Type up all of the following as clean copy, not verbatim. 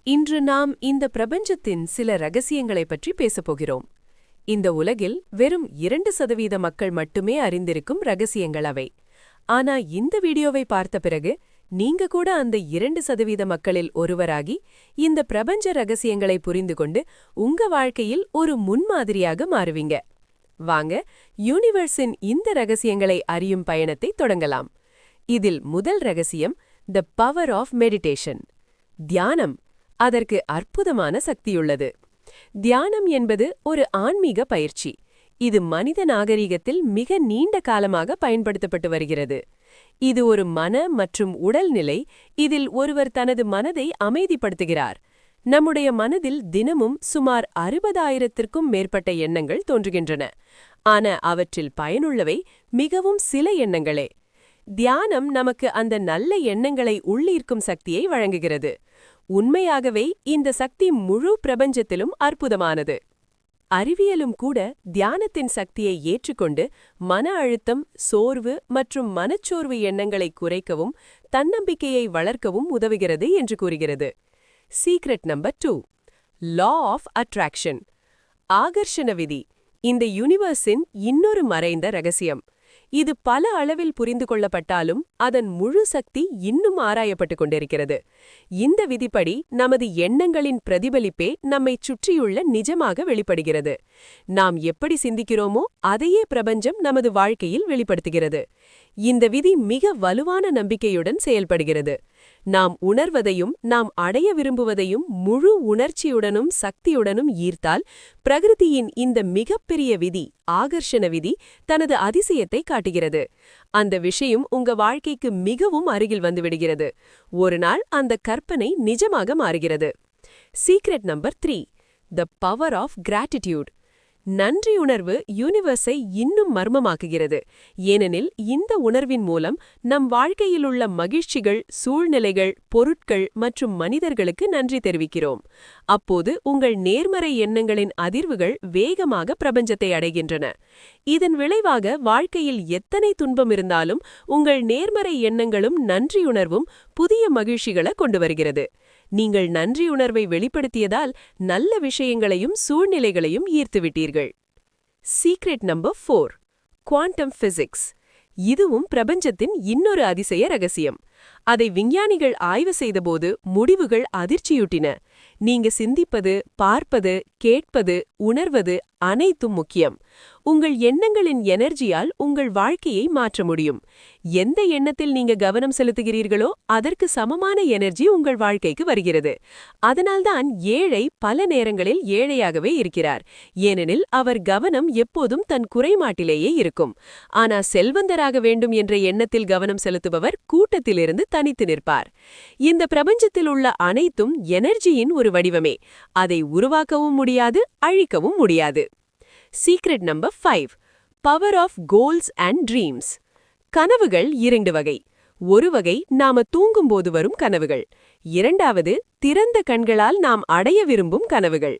இன்று நாம் இந்த பிரபஞ்சத்தின் சில ரகசியங்களைப் பற்றி பேசப்போகிறோம். இந்த உலகில் வெறும் 2% மக்கள் மட்டுமே அறிந்திருக்கும் ரகசியங்கள் அவை. ஆனா இந்த வீடியோவை பார்த்த பிறகு நீங்க கூட அந்த 2% மக்களில் ஒருவராகி இந்த பிரபஞ்ச ரகசியங்களை புரிந்து கொண்டு உங்க வாழ்க்கையில் ஒரு முன்மாதிரியாக மாறுவீங்க. வாங்க, யூனிவர்ஸின் இந்த ரகசியங்களை அறியும் பயணத்தை தொடங்கலாம். இதில் முதல் ரகசியம் தி பவர் ஆஃப் மெடிடேஷன். தியானம். அதற்கு அற்புதமான சக்தியுள்ளது. தியானம் என்பது ஒரு ஆன்மீக பயிற்சி. இது மனித நாகரிகத்தில் மிக நீண்ட காலமாக பயன்படுத்தப்பட்டு வருகிறது. இது ஒரு மன மற்றும் உடல் நிலை. இதில் ஒருவர் தனது மனதை அமைதிப்படுத்துகிறார். நம்முடைய மனதில் தினமும் சுமார் 60,000த்திற்கும் மேற்பட்ட எண்ணங்கள் தோன்றுகின்றன. ஆனா அவற்றில் பயனுள்ளவை மிகவும் சில எண்ணங்களே. தியானம் நமக்கு அந்த நல்ல எண்ணங்களை உள்ளீர்க்கும் சக்தியை வழங்குகிறது. உண்மையாகவே இந்த சக்தி முழு பிரபஞ்சத்திலும் அற்புதமானது. அறிவியலும் கூட தியானத்தின் சக்தியை ஏற்றுக்கொண்டு மன அழுத்தம், சோர்வு மற்றும் மனச்சோர்வு எண்ணங்களை குறைக்கவும் தன்னம்பிக்கையை வளர்க்கவும் உதவுகிறது என்று கூறுகிறது. Secret number 2, law of attraction. ஆகர்ஷண விதி இந்த யூனிவர்ஸின் இன்னொரு மறைந்த ரகசியம். இது பல அளவில் புரிந்து கொள்ளப்பட்டாலும் அதன் முழு சக்தி இன்னும் ஆராயப்பட்டு கொண்டிருக்கிறது. இந்த விதிப்படி நமது எண்ணங்களின் பிரதிபலிப்பே நம்மைச் சுற்றியுள்ள நிஜமாக வெளிப்படுகிறது. நாம் எப்படி சிந்திக்கிறோமோ அதையே பிரபஞ்சம் நமது வாழ்க்கையில் வெளிப்படுத்துகிறது. இந்த விதி மிக வலுவான நம்பிக்கையுடன் செயல்படுகிறது. நாம் உணர்வதையும் நாம் அடைய விரும்புவதையும் முழு உணர்ச்சியுடனும் சக்தியுடனும் ஈர்த்தால் பிரகிருதியின் இந்த மிகப்பெரிய விதி, ஆகர்ஷண விதி, தனது அதிசயத்தை காட்டுகிறது. அந்த விஷயம் உங்க வாழ்க்கைக்கு மிகவும் அருகில் வந்துவிடுகிறது. ஒரு நாள் அந்த கற்பனை நிஜமாக மாறுகிறது. Secret number 3, the power of gratitude. நன்றியுணர்வு யூனிவர்ஸை இன்னும் மர்மமாக்குகிறது. ஏனெனில் இந்த உணர்வின் மூலம் நம் வாழ்க்கையிலுள்ள மகிழ்ச்சிகள், சூழ்நிலைகள், பொருட்கள் மற்றும் மனிதர்களுக்கு நன்றி தெரிவிக்கிறோம். அப்போது உங்கள் நேர்மறை எண்ணங்களின் அதிர்வுகள் வேகமாக பிரபஞ்சத்தை அடைகின்றன. இதன் விளைவாக வாழ்க்கையில் எத்தனை துன்பம் இருந்தாலும் உங்கள் நேர்மறை எண்ணங்களும் நன்றியுணர்வும் புதிய மகிழ்ச்சிகளை கொண்டு வருகிறது. நீங்கள் நன்றியுணர்வை வெளிப்படுத்தியதால் நல்ல விஷயங்களையும் சூழ்நிலைகளையும் ஈர்த்துவிட்டீர்கள். Secret number 4, quantum physics. இதுவும் பிரபஞ்சத்தின் இன்னொரு அதிசய ரகசியம். அதை விஞ்ஞானிகள் ஆய்வு செய்தபோது முடிவுகள் அதிர்ச்சியூட்டின. நீங்க சிந்திப்பது, பார்ப்பது, கேட்பது, உணர்வது அனைத்தும் முக்கியம். உங்கள் எண்ணங்களின் எனர்ஜியால் உங்கள் வாழ்க்கையை மாற்ற முடியும். எந்த எண்ணத்தில் நீங்க கவனம் செலுத்துகிறீர்களோ அதற்கு சமமான எனர்ஜி உங்கள் வாழ்க்கைக்கு வருகிறது. அதனால்தான் ஏழை பல நேரங்களில் ஏழையாகவே இருக்கிறார். ஏனெனில் அவர் கவனம் எப்போதும் தன் குறைமாட்டிலேயே இருக்கும். ஆனா செல்வந்தராக வேண்டும் என்ற எண்ணத்தில் கவனம் செலுத்துபவர் கூட்டத்திலிருந்து தனித்து நிற்பார். இந்த பிரபஞ்சத்தில் உள்ள அனைத்தும் எனர்ஜியின் ஒரு வடிவமே. அதை உருவாக்கவும் முடியாது, அழிக்கவும் முடியாது. Secret number 5, power of goals and dreams. கனவுகள் 2 வகை. ஒரு வகை நாம தூங்கும்போது வரும் கனவுகள். இரண்டாவது திறந்த கண்களால் நாம் அடைய விரும்பும் கனவுகள்.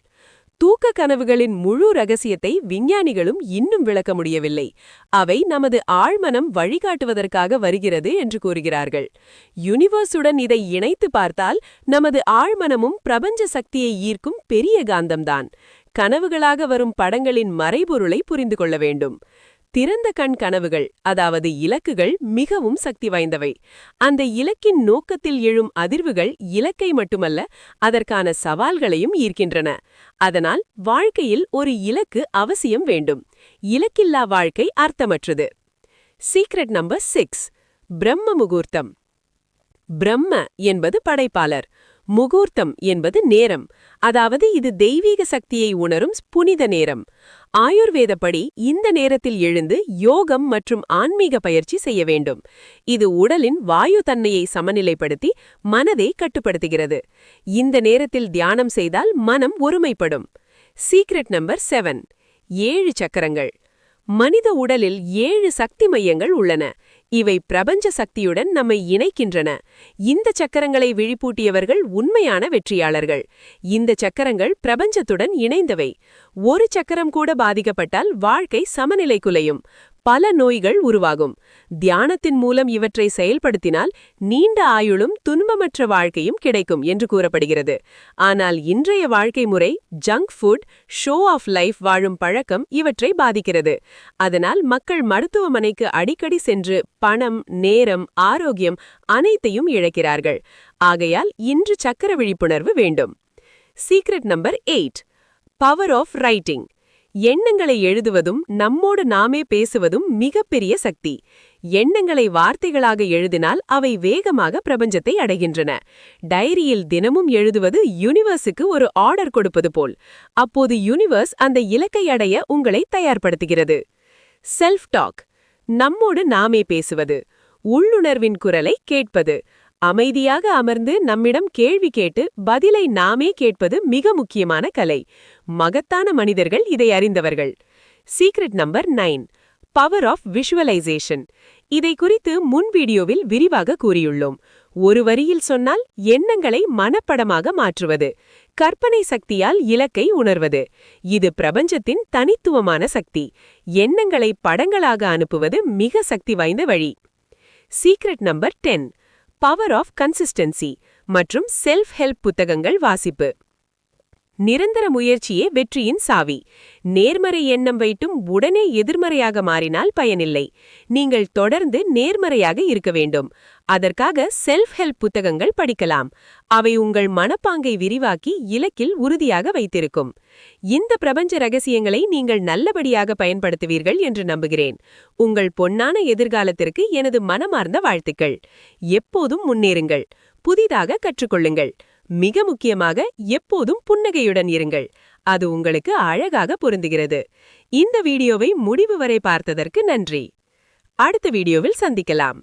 தூக்க கனவுகளின் முழு ரகசியத்தை விஞ்ஞானிகளும் இன்னும் விளக்க முடியவில்லை. அவை நமது ஆழ்மனம் வழிகாட்டுவதற்காக வருகிறது என்று கூறுகிறார்கள். யூனிவர்ஸுடன் இதை இணைத்து பார்த்தால் நமது ஆழ்மனமும் பிரபஞ்ச சக்தியை ஈர்க்கும் பெரிய காந்தம்தான். கனவுகளாக வரும் படங்களின் மறைபொருளை புரிந்து கொள்ள வேண்டும். திறந்த கண் கனவுகள், அதாவது இலக்குகள், மிகவும் சக்தி வாய்ந்தவை. அந்த இலக்கின் நோக்கத்தில் எழும் அதிர்வுகள் இலக்கை மட்டுமல்ல, அதற்கான சவால்களையும் ஈர்க்கின்றன. அதனால் வாழ்க்கையில் ஒரு இலக்கு அவசியம் வேண்டும். இலக்கில்லா வாழ்க்கை அர்த்தமற்றது. சீக்ரெட் நம்பர் 6, பிரம்ம முகூர்த்தம். பிரம்ம என்பது படைப்பாளர், முகூர்த்தம் என்பது நேரம். அதாவது இது தெய்வீக சக்தியை உணரும் புனித நேரம். ஆயுர்வேதப்படி இந்த நேரத்தில் எழுந்து யோகம் மற்றும் ஆன்மீக பயிற்சி செய்ய வேண்டும். இது உடலின் வாயு தன்மையை சமநிலைப்படுத்தி மனதை கட்டுப்படுத்துகிறது. இந்த நேரத்தில் தியானம் செய்தால் மனம் ஒருமைப்படும். சீக்ரெட் நம்பர் 7, 7 சக்கரங்கள். மனித உடலில் 7 சக்தி மையங்கள் உள்ளன. இவை பிரபஞ்ச சக்தியுடன் நம்மை இணைக்கின்றன. இந்த சக்கரங்களை விழிப்பூட்டியவர்கள் உண்மையான வெற்றியாளர்கள். இந்த சக்கரங்கள் பிரபஞ்சத்துடன் இணைந்தவை. ஒரு சக்கரம் கூட பாதிக்கப்பட்டால் வாழ்க்கை சமநிலை குலையும். பல நோய்கள் உருவாகும். தியானத்தின் மூலம் இவற்றை செயல்படுத்தினால் நீண்ட ஆயுளும் துன்பமற்ற வாழ்க்கையும் கிடைக்கும் என்று கூறப்படுகிறது. ஆனால் இன்றைய வாழ்க்கை முறை junk food, show of life வாழும் பழக்கம் இவற்றை பாதிக்கிறது. அதனால் மக்கள் மருத்துவமனைக்கு அடிக்கடி சென்று பணம், நேரம், ஆரோக்கியம் அனைத்தையும் இழக்கிறார்கள். ஆகையால் இன்று சக்கர விழிப்புணர்வு வேண்டும். Secret number 8, power of writing. எண்ணங்களை எழுதுவதும் நம்மோடு நாமே பேசுவதும் மிகப்பெரிய சக்தி. எண்ணங்களை வார்த்தைகளாக எழுதினால் அவை வேகமாக பிரபஞ்சத்தை அடைகின்றன. டைரியில் தினமும் எழுதுவது யூனிவர்ஸுக்கு ஒரு ஆர்டர் கொடுப்பது போல். அப்போது யூனிவர்ஸ் அந்த இலக்கை அடைய உங்களை தயார்படுத்துகிறது. செல்ஃப் டாக், நம்மோடு நாமே பேசுவது, உள்ளுணர்வின் குரலை கேட்பது. அமைதியாக அமர்ந்து நம்மிடம் கேள்வி கேட்டு பதிலை நாமே கேட்பது மிக முக்கியமான கலை. மகத்தான மனிதர்கள் இதை அறிந்தவர்கள். Secret number 9, power of visualisation. இதை குறித்து முன் வீடியோவில் விரிவாக கூறியுள்ளோம். ஒரு வரியில் சொன்னால் எண்ணங்களை மனப்படமாக மாற்றுவது, கற்பனை சக்தியால் இலக்கை உணர்வது. இது பிரபஞ்சத்தின் தனித்துவமான சக்தி. எண்ணங்களை படங்களாக அனுப்புவது மிக சக்தி வாய்ந்த வழி. Secret number 10, power of consistency மற்றும் செல்ஃப் ஹெல்ப் புத்தகங்கள் வாசிப்பு. நிரந்தர முயற்சியே வெற்றியின் சாவி. நேர்மறை எண்ணம் வைட்டும் உடனே எதிர்மறையாக மாறினால் பயனில்லை. நீங்கள் தொடர்ந்து நேர்மறையாக இருக்க வேண்டும். அதற்காக செல்ஃப் ஹெல்ப் புத்தகங்கள் படிக்கலாம். அவை உங்கள் மனப்பாங்கை விரிவாக்கி இலக்கில் உறுதியாக வைத்திருக்கும். இந்த பிரபஞ்ச ரகசியங்களை நீங்கள் நல்லபடியாக பயன்படுத்துவீர்கள் என்று நம்புகிறேன். உங்கள் பொன்னான எதிர்காலத்திற்கு எனது மனமார்ந்த வாழ்த்துக்கள். எப்போதும் முன்னேறுங்கள். புதிதாக கற்றுக்கொள்ளுங்கள். மிக முக்கியமாக எப்போதும் புன்னகையுடன் இருங்கள். அது உங்களுக்கு அழகாக பொருந்துகிறது. இந்த வீடியோவை முடிவு வரை பார்த்ததற்கு நன்றி. அடுத்த வீடியோவில் சந்திக்கலாம்.